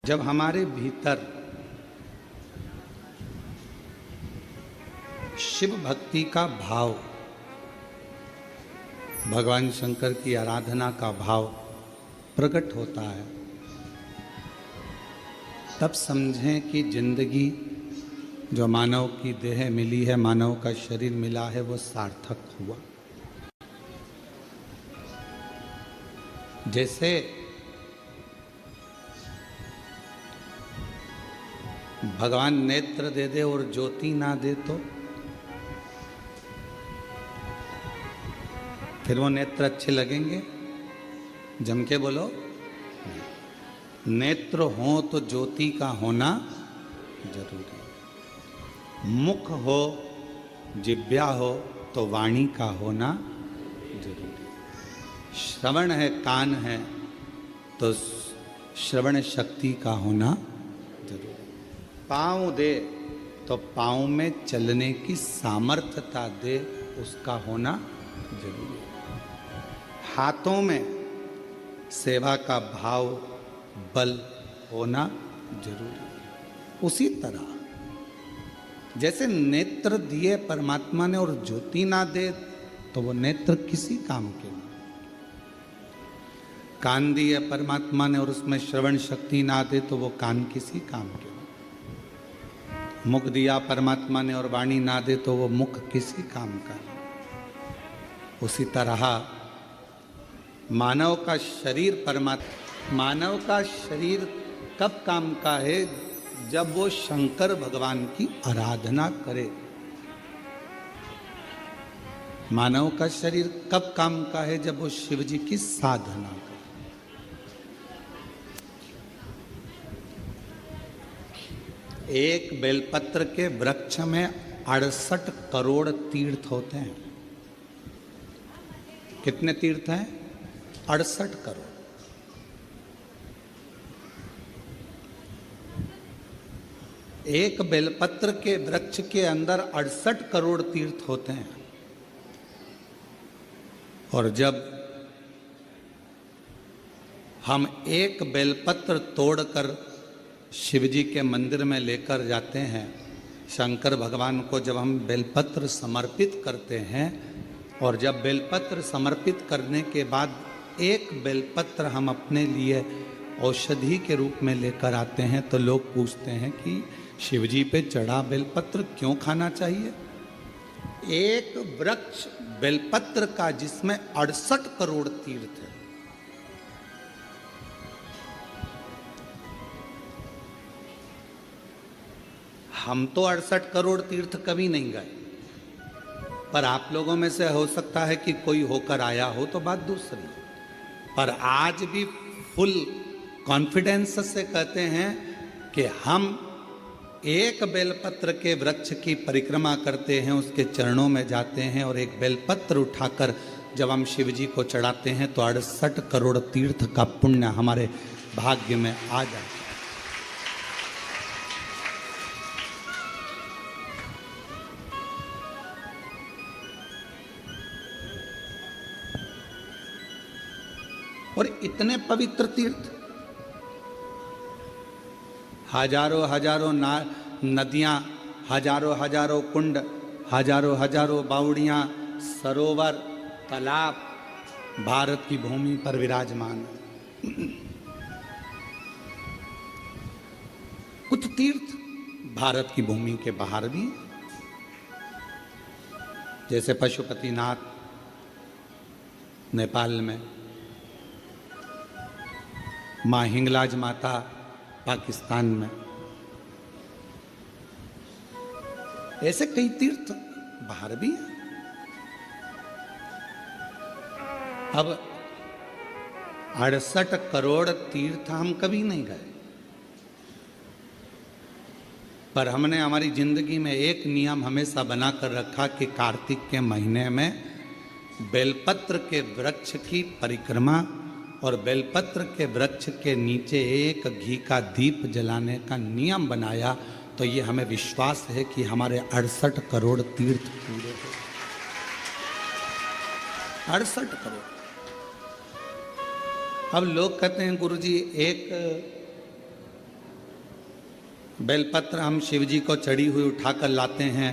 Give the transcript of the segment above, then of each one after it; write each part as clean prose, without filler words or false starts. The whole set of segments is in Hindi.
जब हमारे भीतर शिव भक्ति का भाव, भगवान शंकर की आराधना का भाव प्रकट होता है, तब समझें कि जिंदगी जो मानव की देह मिली है, मानव का शरीर मिला है, वो सार्थक हुआ। जैसे भगवान नेत्र दे दे और ज्योति ना दे तो फिर वो नेत्र अच्छे लगेंगे? जम के बोलो। नेत्र हो तो ज्योति का होना जरूरी। मुख हो, जिह्वा हो तो वाणी का होना जरूरी। श्रवण है, कान है तो श्रवण शक्ति का होना जरूरी। पाँव दे तो पाँव में चलने की सामर्थ्यता दे, उसका होना जरूरी। हाथों में सेवा का भाव, बल होना जरूरी। उसी तरह जैसे नेत्र दिए परमात्मा ने और ज्योति ना दे तो वो नेत्र किसी काम के नहीं। कान दिए परमात्मा ने और उसमें श्रवण शक्ति ना दे तो वो कान किसी काम के नहीं। मुख दिया परमात्मा ने और वाणी ना दे तो वो मुख किसी काम का नहीं। उसी तरह मानव का शरीर मानव का शरीर कब काम का है? जब वो शंकर भगवान की आराधना करे। मानव का शरीर कब काम का है? जब वो शिव जी की साधना करे। एक बेलपत्र के वृक्ष में 68 करोड़ तीर्थ होते हैं। कितने तीर्थ हैं? 68 करोड़। एक बेलपत्र के वृक्ष के अंदर 68 करोड़ तीर्थ होते हैं। और जब हम एक बेलपत्र तोड़कर शिवजी के मंदिर में लेकर जाते हैं, शंकर भगवान को जब हम बेलपत्र समर्पित करते हैं, और जब बेलपत्र समर्पित करने के बाद एक बेलपत्र हम अपने लिए औषधि के रूप में लेकर आते हैं, तो लोग पूछते हैं कि शिवजी पे चढ़ा बेलपत्र क्यों खाना चाहिए? एक वृक्ष बेलपत्र का जिसमें 68 करोड़ तीर्थ है। हम तो 68 करोड़ तीर्थ कभी नहीं गए, पर आप लोगों में से हो सकता है कि कोई होकर आया हो तो बात दूसरी। पर आज भी फुल कॉन्फिडेंस से कहते हैं कि हम एक बेलपत्र के वृक्ष की परिक्रमा करते हैं, उसके चरणों में जाते हैं, और एक बेलपत्र उठाकर जब हम शिव जी को चढ़ाते हैं तो 68 करोड़ तीर्थ का पुण्य हमारे भाग्य में आ जाता है। और इतने पवित्र तीर्थ, हजारों हजारों नदियाँ, हजारों हजारों कुंड, हजारों हजारों बावड़ियाँ, सरोवर, तालाब भारत की भूमि पर विराजमान है। कुछ तीर्थ भारत की भूमि के बाहर भी, जैसे पशुपतिनाथ नेपाल में, माँ हिंगलाज माता पाकिस्तान में, ऐसे कई तीर्थ बाहर भी हैं। अब 68 करोड़ तीर्थ हम कभी नहीं गए, पर हमने हमारी जिंदगी में एक नियम हमेशा बनाकर रखा कि कार्तिक के महीने में बेलपत्र के वृक्ष की परिक्रमा और बेलपत्र के वृक्ष के नीचे एक घी का दीप जलाने का नियम बनाया। तो ये हमें विश्वास है कि हमारे 68 करोड़ तीर्थ पूरे हो। 68 करोड़। अब लोग कहते हैं गुरुजी एक बेलपत्र हम शिव जी को चढ़ी हुई उठाकर लाते हैं,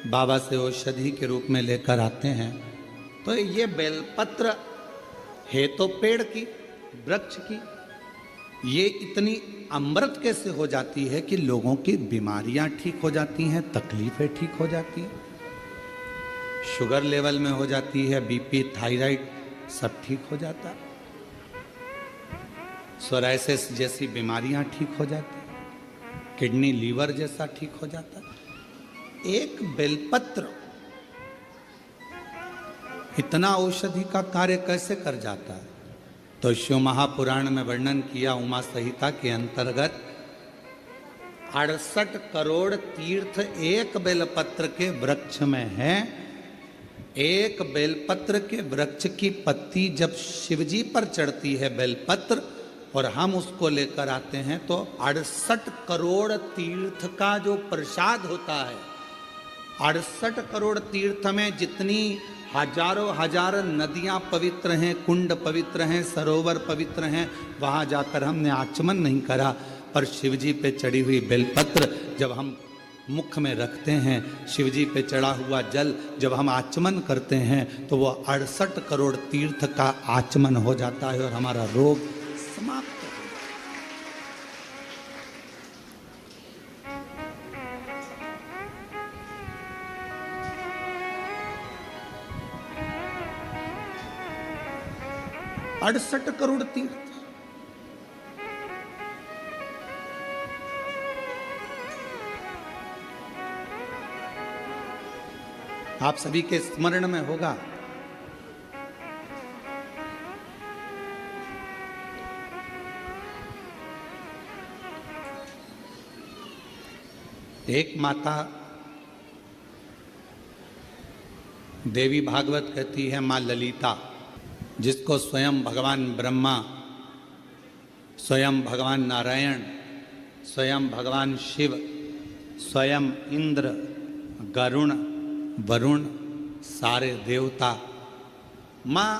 बाबा से औषधि के रूप में लेकर आते हैं। तो ये बेलपत्र है तो पेड़ की, वृक्ष की, ये इतनी अमृत कैसे हो जाती है कि लोगों की बीमारियां ठीक हो जाती हैं, तकलीफें ठीक हो जाती हैं, शुगर लेवल में हो जाती है, बीपी, थायराइड सब ठीक हो जाता है, सोराइसिस जैसी बीमारियां ठीक हो जाती हैं, किडनी लीवर जैसा ठीक हो जाता है। एक बेलपत्र इतना औषधि का कार्य कैसे कर जाता है? तो शिव महापुराण में वर्णन किया, उमा संहिता के अंतर्गत 68 करोड़ तीर्थ एक बेलपत्र के वृक्ष में है। एक बेलपत्र के वृक्ष की पत्ती जब शिवजी पर चढ़ती है बेलपत्र और हम उसको लेकर आते हैं तो 68 करोड़ तीर्थ का जो प्रसाद होता है, 68 करोड़ तीर्थ में जितनी हजारों हजार नदियां पवित्र हैं, कुंड पवित्र हैं, सरोवर पवित्र हैं, वहां जाकर हमने आचमन नहीं करा, पर शिवजी पे चढ़ी हुई बेलपत्र जब हम मुख में रखते हैं, शिवजी पे चढ़ा हुआ जल जब हम आचमन करते हैं तो वो 68 करोड़ तीर्थ का आचमन हो जाता है और हमारा रोग समाप्त। अड़सठ करोड़ तीर्थ। आप सभी के स्मरण में होगा एक माता देवी भागवत कहती है, मां ललिता, जिसको स्वयं भगवान ब्रह्मा, स्वयं भगवान नारायण, स्वयं भगवान शिव, स्वयं इंद्र, गरुण, वरुण, सारे देवता, माँ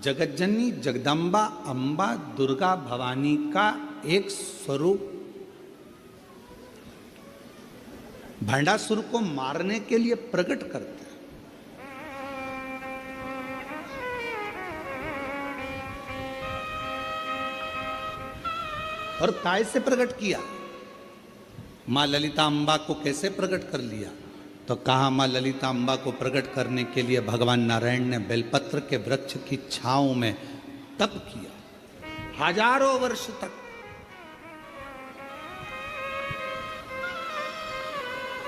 जगज्जननी जगदम्बा अम्बा दुर्गा भवानी का एक स्वरूप भंडासुर को मारने के लिए प्रकट करते हैं। और काय से प्रकट किया? मां ललिता अम्बा को कैसे प्रकट कर लिया? तो कहा मां ललिता अम्बा को प्रकट करने के लिए भगवान नारायण ने बेलपत्र के वृक्ष की छांव में तप किया हजारों वर्ष तक।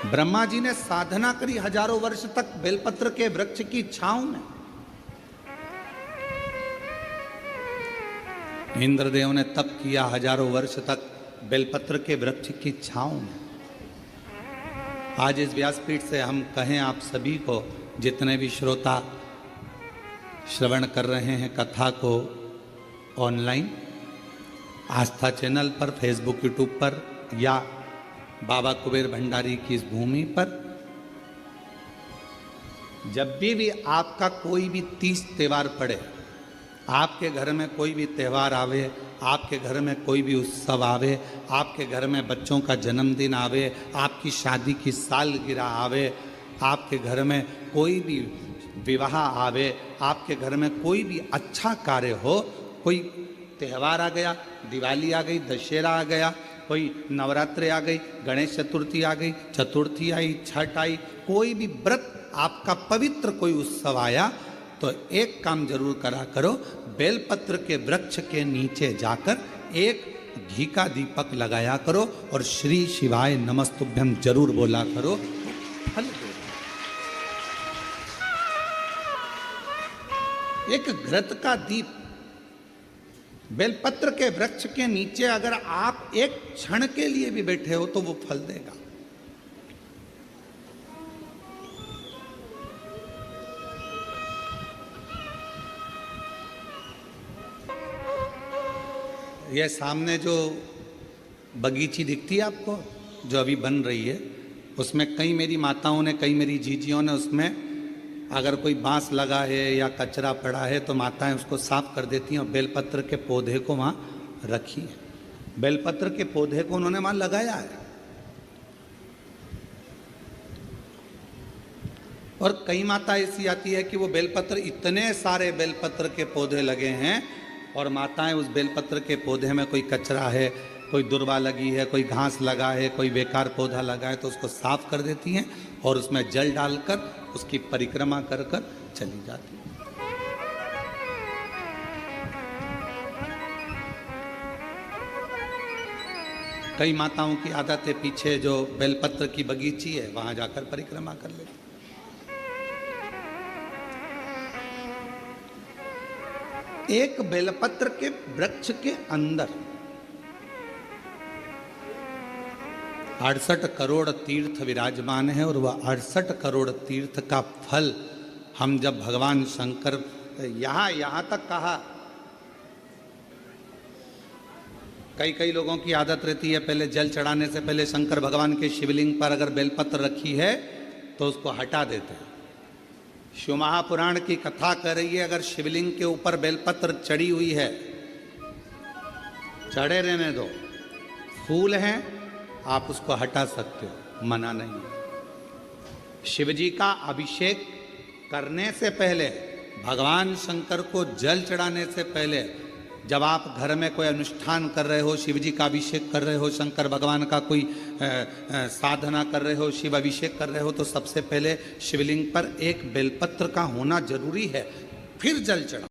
ब्रह्मा जी ने साधना करी हजारों वर्ष तक बेलपत्र के वृक्ष की छांव में। इंद्रदेव ने तप किया हजारों वर्ष तक बेलपत्र के वृक्ष की छांव में। आज इस व्यासपीठ से हम कहें आप सभी को, जितने भी श्रोता श्रवण कर रहे हैं कथा को ऑनलाइन, आस्था चैनल पर, फेसबुक, यूट्यूब पर या बाबा कुबेर भंडारी की इस भूमि पर, जब भी आपका कोई भी तीज त्योहार पड़े, आपके घर में कोई भी त्यौहार आवे, आपके घर में कोई भी उत्सव आवे, आपके घर में बच्चों का जन्मदिन आवे, आपकी शादी की सालगिरह आवे, आपके घर में कोई भी विवाह आवे, आपके घर में कोई भी अच्छा कार्य हो, कोई त्यौहार आ गया, दिवाली आ गई, दशहरा आ गया, कोई नवरात्रि आ गई, गणेश चतुर्थी आ गई, चतुर्थी आई, छठ आई, कोई भी व्रत आपका पवित्र कोई उत्सव आया, तो एक काम जरूर करा करो, बेलपत्र के वृक्ष के नीचे जाकर एक घी का दीपक लगाया करो और श्री शिवाय नमस्तुभ्यम जरूर बोला करो, फल दे। एक घृत का दीप बेलपत्र के वृक्ष के नीचे अगर आप एक क्षण के लिए भी बैठे हो तो वो फल देगा। यह सामने जो बगीची दिखती है आपको, जो अभी बन रही है, उसमें कई मेरी माताओं ने, कई मेरी जीजियों ने उसमें अगर कोई बांस लगा है या कचरा पड़ा है तो माताएं उसको साफ कर देती हैं और बेलपत्र के पौधे को वहाँ रखी है। बेलपत्र के पौधे को उन्होंने वहाँ लगाया है। और कई माता ऐसी आती है कि वो बेलपत्र, इतने सारे बेलपत्र के पौधे लगे हैं और माताएं उस बेलपत्र के पौधे में कोई कचरा है, कोई दुर्वा लगी है, कोई घास लगा है, कोई बेकार पौधा लगा है, तो उसको साफ कर देती हैं और उसमें जल डालकर उसकी परिक्रमा कर कर चली जाती हैं। कई माताओं की आदत है पीछे जो बेलपत्र की बगीची है वहां जाकर परिक्रमा कर लेती। एक बेलपत्र के वृक्ष के अंदर 68 करोड़ तीर्थ विराजमान है और वह 68 करोड़ तीर्थ का फल हम जब भगवान शंकर यहां तक कहा, कई लोगों की आदत रहती है पहले जल चढ़ाने से पहले शंकर भगवान के शिवलिंग पर अगर बेलपत्र रखी है तो उसको हटा देते हैं। शिव महापुराण की कथा कर रही है अगर शिवलिंग के ऊपर बेलपत्र चढ़ी हुई है, चढ़े रहने दो, फूल हैं आप उसको हटा सकते हो, मना नहीं। शिव जी का अभिषेक करने से पहले, भगवान शंकर को जल चढ़ाने से पहले, जब आप घर में कोई अनुष्ठान कर रहे हो, शिव जी का अभिषेक कर रहे हो, शंकर भगवान का कोई साधना कर रहे हो, शिव अभिषेक कर रहे हो, तो सबसे पहले शिवलिंग पर एक बेलपत्र का होना जरूरी है, फिर जल चढ़ाओ।